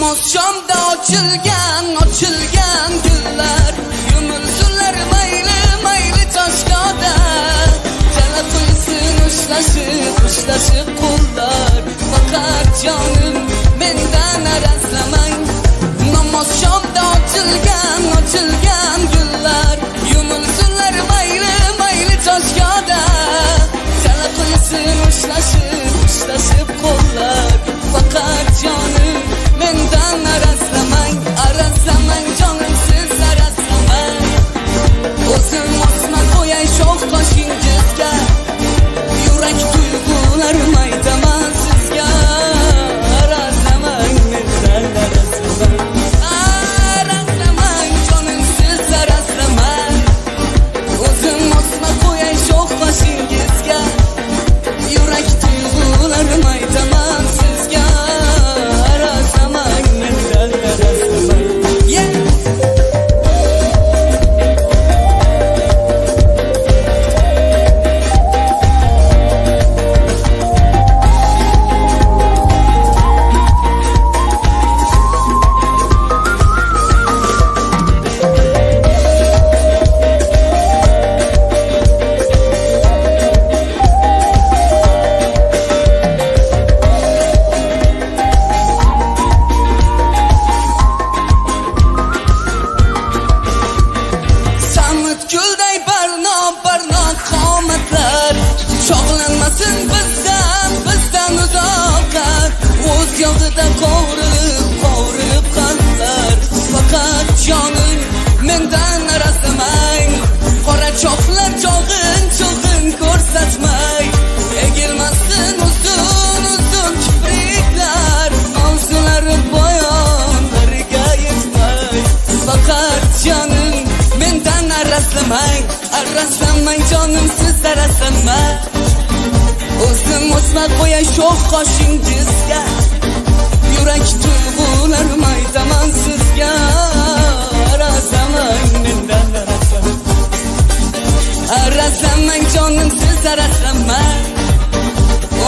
Şamda açılgan güllar, yumulsunlar mayli taşkada. Telefonsun uçlaşıp kullar, bakar canım menden arasamang. Namaz Şamda açılgan güllar, yumulsunlar mayli taşkada. Telefonsun uçlaşıp kullar, bakar canım menden arasamang canımsız arasamang. O'zim osma qo'yay sho'x qoshingizga, yurak tuyg'ularim aytaman sizga. Arasamang mendan arasamang canimsiz arasamang. O'zim osma qo'yay sho'x qoshingizga, yurak tuyg'ularim aytaman sizga. Bizden uzoqqa, o'z yo'lida qovurilib qalblar. Faqat jonim mendan arasamang, qora choqlar chog'in ko'rsatmay. Egilmasdan uzun kipriklar, mavzulari bayonlariga yetmay. Faqat jonim mendan arasamang canimsiz arasamang. O'zim osma qo'yay sho'x qoshingizga, yurak tuyg'ularim aytaman sizga. Arasamang mendan arasamang canimsiz arasamang.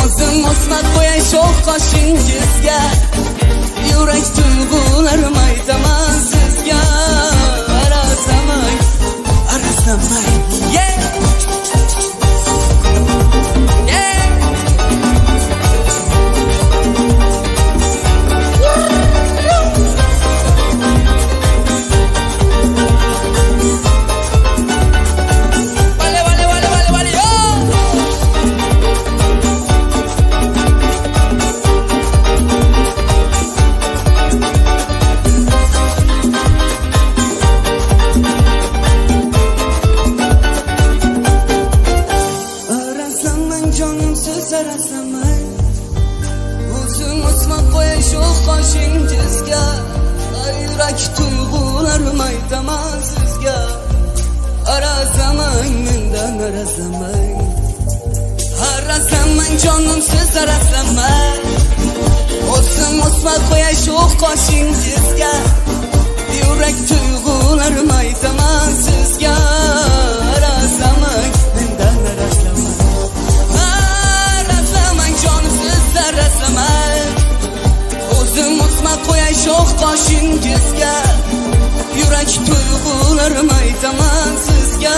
O'zim osma qo'yay sho'x qoshingizga, yurak tuyg'ularim aytaman sizga. Arasamang yeah. Canımsız arasamang, o'zim osma qo'yay sho'x qoshingizga, yurak tuyg'ularim aytaman sizga. Arasamang mendan arasamang canimsiz arasamang. O'zim osma qo'yay sho'x qoshingizga, yurak tuyg'ularim aytaman sizga. Arasamang mendan arasamang. O'zim osma qo'yay sho'x qoshingizga, yurak tuyg'ularim aytaman sizga.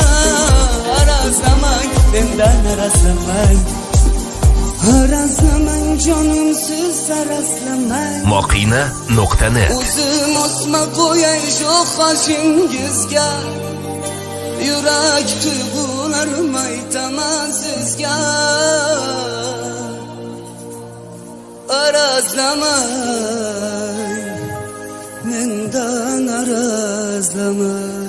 Arasamang mendan arasamang canimsiz arasamang. Moqina.net. O'zim osma qo'yay sho'x qoshingizga, yurak tuyg'ularim aytaman sizga. Arasamang mendan arasamang.